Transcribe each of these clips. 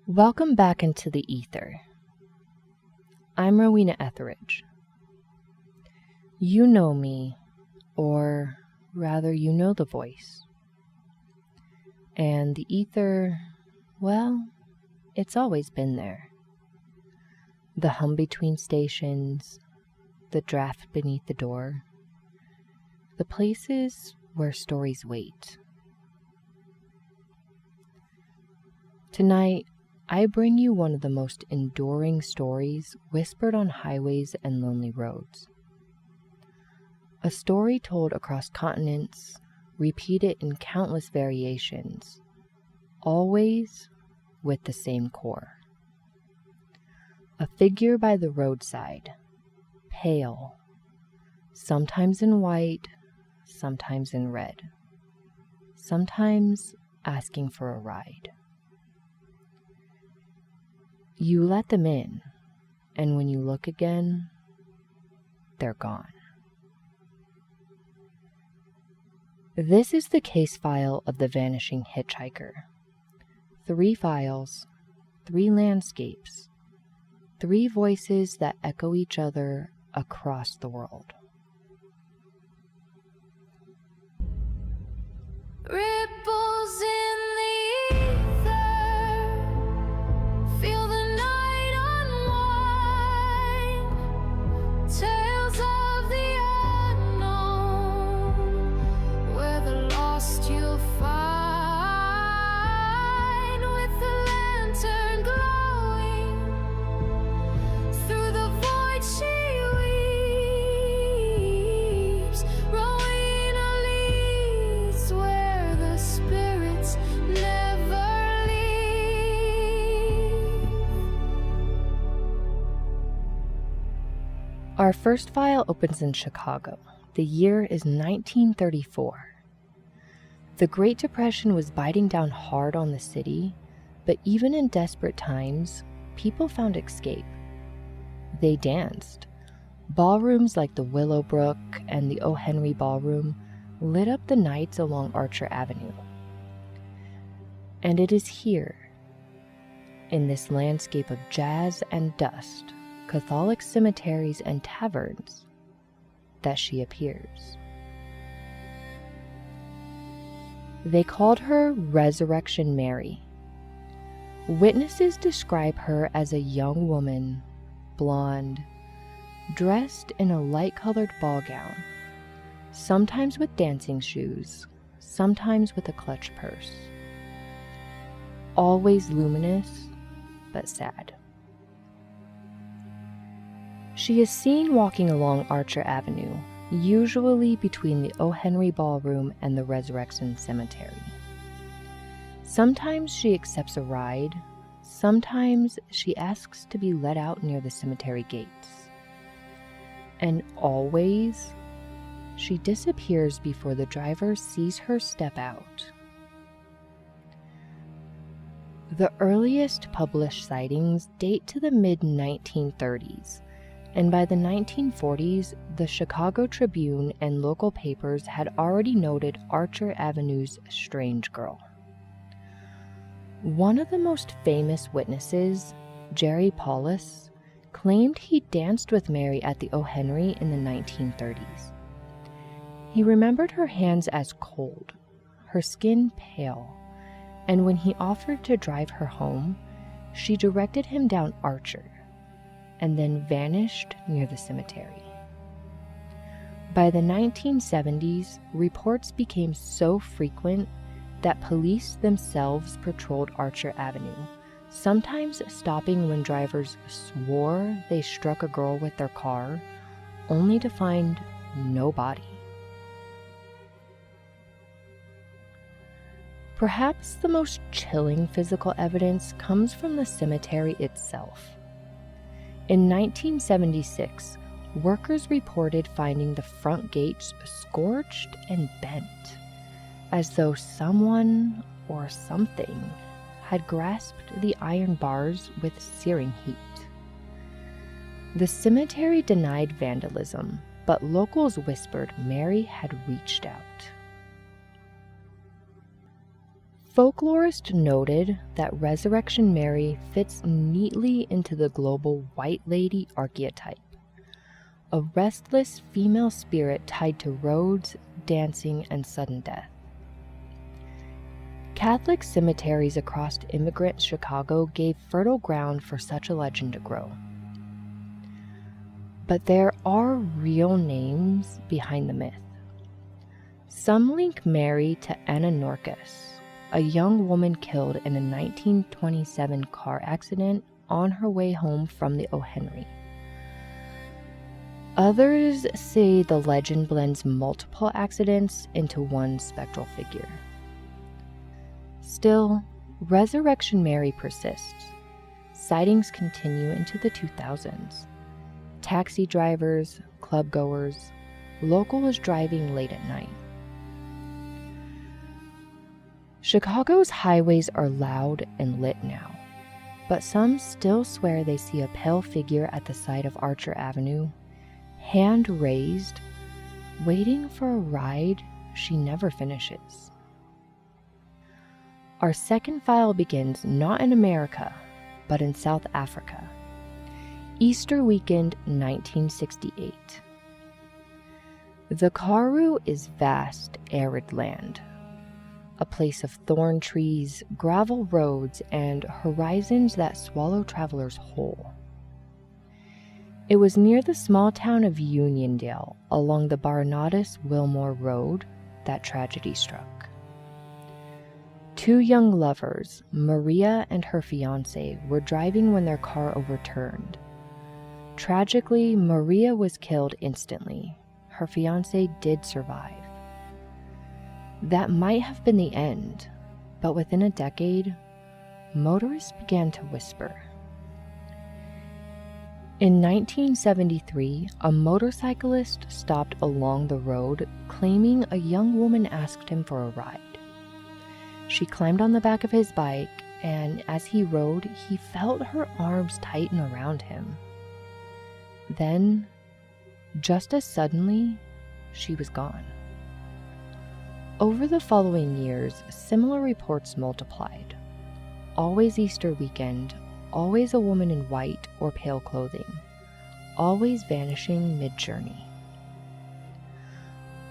Welcome back into the ether. I'm Rowena Etheridge. You know me, or rather you know the voice. And the ether, well, it's always been there. The hum between stations, the draft beneath the door, the places where stories wait. Tonight, I bring you one of the most enduring stories whispered on highways and lonely roads. A story told across continents, repeated in countless variations, always with the same core. A figure by the roadside, pale, sometimes in white, sometimes in red, sometimes asking for a ride. You let them in, and when you look again, they're gone. This is the case file of the Vanishing Hitchhiker. 3 files, 3 landscapes, 3 voices that echo each other across the world. Ripples in the ether, feel the night unwind, tales of the unknown, where the lost you'll find, with the lantern glowing, through the void she weaves, Rowena leads where the spirits never leave. Our first file opens in Chicago. The year is 1934. The Great Depression was biting down hard on the city, but even in desperate times, people found escape. They danced. Ballrooms like the Willowbrook and the O. Henry Ballroom lit up the nights along Archer Avenue. And it is here, in this landscape of jazz and dust, Catholic cemeteries and taverns, that she appears. They called her Resurrection Mary. Witnesses describe her as a young woman, blonde, dressed in a light-colored ball gown, sometimes with dancing shoes, sometimes with a clutch purse. Always luminous, but sad. She is seen walking along Archer Avenue, usually between the O. Henry Ballroom and the Resurrection Cemetery. Sometimes she accepts a ride, sometimes she asks to be let out near the cemetery gates. And always, she disappears before the driver sees her step out. The earliest published sightings date to the mid-1930s, and by the 1940s, the Chicago Tribune and local papers had already noted Archer Avenue's strange girl. One of the most famous witnesses, Jerry Paulus, claimed he danced with Mary at the O. Henry in the 1930s. He remembered her hands as cold, her skin pale, and when he offered to drive her home, she directed him down Archer, and then vanished near the cemetery. By the 1970s, reports became so frequent that police themselves patrolled Archer Avenue, sometimes stopping when drivers swore they struck a girl with their car, only to find no body. Perhaps the most chilling physical evidence comes from the cemetery itself. In 1976, workers reported finding the front gates scorched and bent, as though someone or something had grasped the iron bars with searing heat. The cemetery denied vandalism, but locals whispered Mary had reached out. Folklorists noted that Resurrection Mary fits neatly into the global white lady archetype, a restless female spirit tied to roads, dancing, and sudden death. Catholic cemeteries across immigrant Chicago gave fertile ground for such a legend to grow. But there are real names behind the myth. Some link Mary to Anna Norcus, a young woman killed in a 1927 car accident on her way home from the O. Henry. Others say the legend blends multiple accidents into one spectral figure. Still, Resurrection Mary persists. Sightings continue into the 2000s. Taxi drivers, clubgoers, locals driving late at night. Chicago's highways are loud and lit now, but some still swear they see a pale figure at the side of Archer Avenue, hand raised, waiting for a ride she never finishes. Our second file begins not in America, but in South Africa. Easter weekend 1968. The Karoo is vast, arid land, a place of thorn trees, gravel roads, and horizons that swallow travelers whole. It was near the small town of Uniondale, along the Barnardus-Wilmore Road, that tragedy struck. Two young lovers, Maria and her fiancé, were driving when their car overturned. Tragically, Maria was killed instantly. Her fiancé did survive. That might have been the end, but within a decade, motorists began to whisper. In 1973, a motorcyclist stopped along the road claiming a young woman asked him for a ride. She climbed on the back of his bike, and as he rode, he felt her arms tighten around him. Then, just as suddenly, she was gone. Over the following years, similar reports multiplied. Always Easter weekend, always a woman in white or pale clothing, always vanishing mid-journey.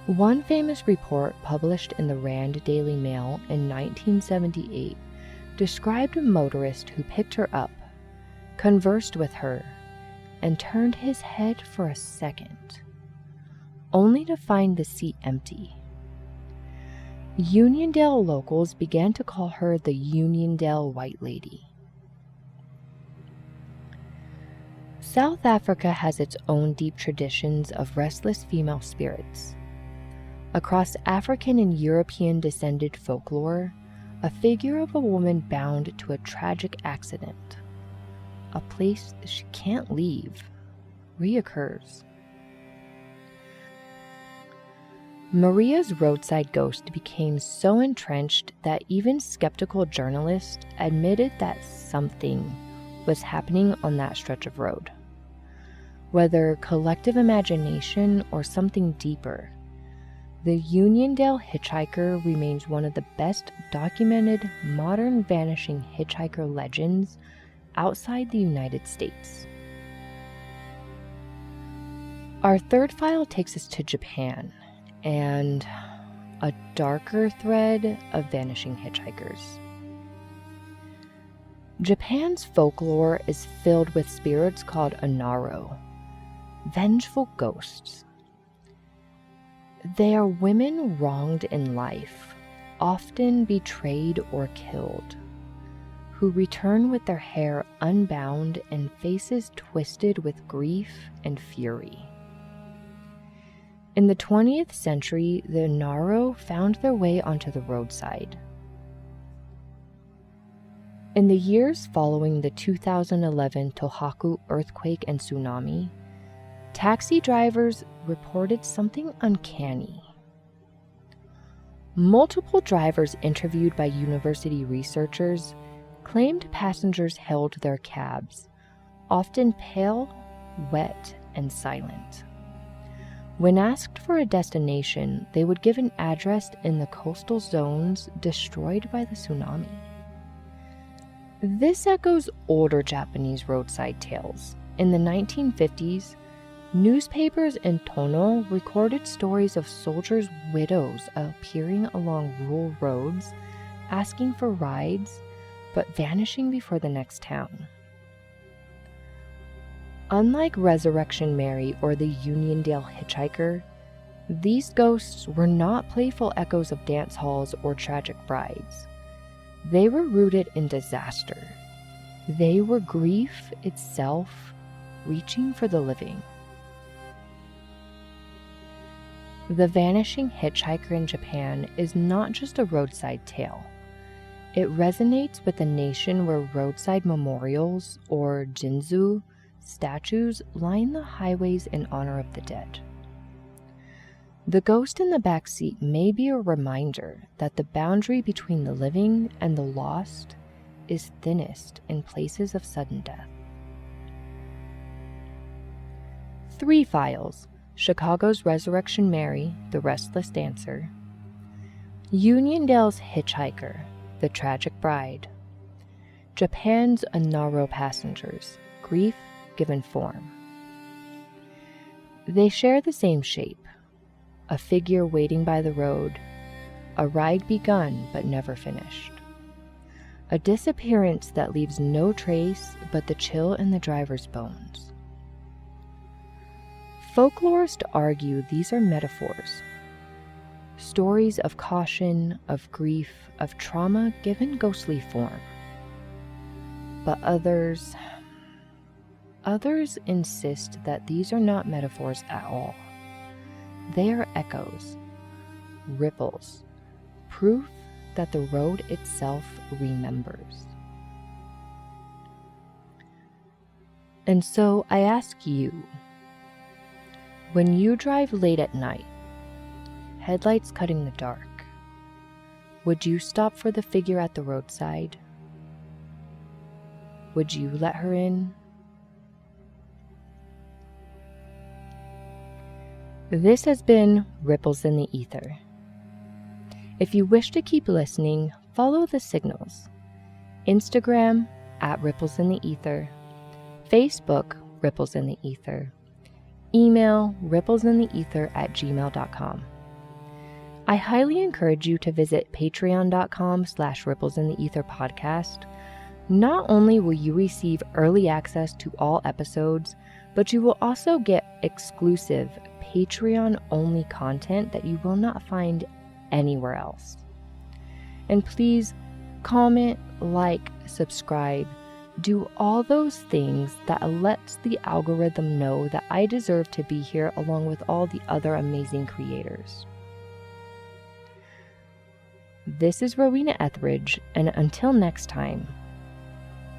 One famous report published in the Rand Daily Mail in 1978 described a motorist who picked her up, conversed with her, and turned his head for a second, only to find the seat empty. Uniondale locals began to call her the Uniondale White Lady. South Africa has its own deep traditions of restless female spirits. Across African and European descended folklore, a figure of a woman bound to a tragic accident, a place she can't leave, reoccurs. Maria's roadside ghost became so entrenched that even skeptical journalists admitted that something was happening on that stretch of road. Whether collective imagination or something deeper, the Uniondale hitchhiker remains one of the best documented modern vanishing hitchhiker legends outside the United States. Our third file takes us to Japan and a darker thread of vanishing hitchhikers. Japan's folklore is filled with spirits called Onryō, vengeful ghosts. They are women wronged in life, often betrayed or killed, who return with their hair unbound and faces twisted with grief and fury. In the 20th century, the Onryō found their way onto the roadside. In the years following the 2011 Tohoku earthquake and tsunami, taxi drivers reported something uncanny. Multiple drivers interviewed by university researchers claimed passengers hailed their cabs, often pale, wet, and silent. When asked for a destination, they would give an address in the coastal zones destroyed by the tsunami. This echoes older Japanese roadside tales. In the 1950s, newspapers in Tono recorded stories of soldiers' widows appearing along rural roads, asking for rides, but vanishing before the next town. Unlike Resurrection Mary or the Uniondale hitchhiker, these ghosts were not playful echoes of dance halls or tragic brides. They were rooted in disaster. They were grief itself, reaching for the living. The Vanishing Hitchhiker in Japan is not just a roadside tale. It resonates with a nation where roadside memorials, or jinzu, statues line the highways in honor of the dead. The ghost in the back seat may be a reminder that the boundary between the living and the lost is thinnest in places of sudden death. 3 files: Chicago's Resurrection Mary, the Restless Dancer; Uniondale's Hitchhiker, the Tragic Bride; Japan's Onryō Passengers, Grief Given Form. They share the same shape: a figure waiting by the road, a ride begun but never finished, a disappearance that leaves no trace but the chill in the driver's bones. Folklorists argue these are metaphors, stories of caution, of grief, of trauma given ghostly form. But others insist that these are not metaphors at all. They are echoes, ripples, proof that the road itself remembers. And so I ask you, when you drive late at night, headlights cutting the dark, would you stop for the figure at the roadside? Would you let her in? This has been Ripples in the Ether. If you wish to keep listening, follow the signals. Instagram @Ripples in the Ether, Facebook Ripples in the Ether, email ripplesintheether@gmail.com. I highly encourage you to visit patreon.com/ripplesintheetherpodcast. Not only will you receive early access to all episodes, but you will also get exclusive Patreon-only content that you will not find anywhere else. And please comment, like, subscribe, do all those things that lets the algorithm know that I deserve to be here along with all the other amazing creators. This is Rowena Etheridge, and until next time,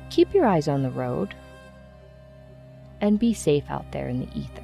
keep your eyes on the road and be safe out there in the ether.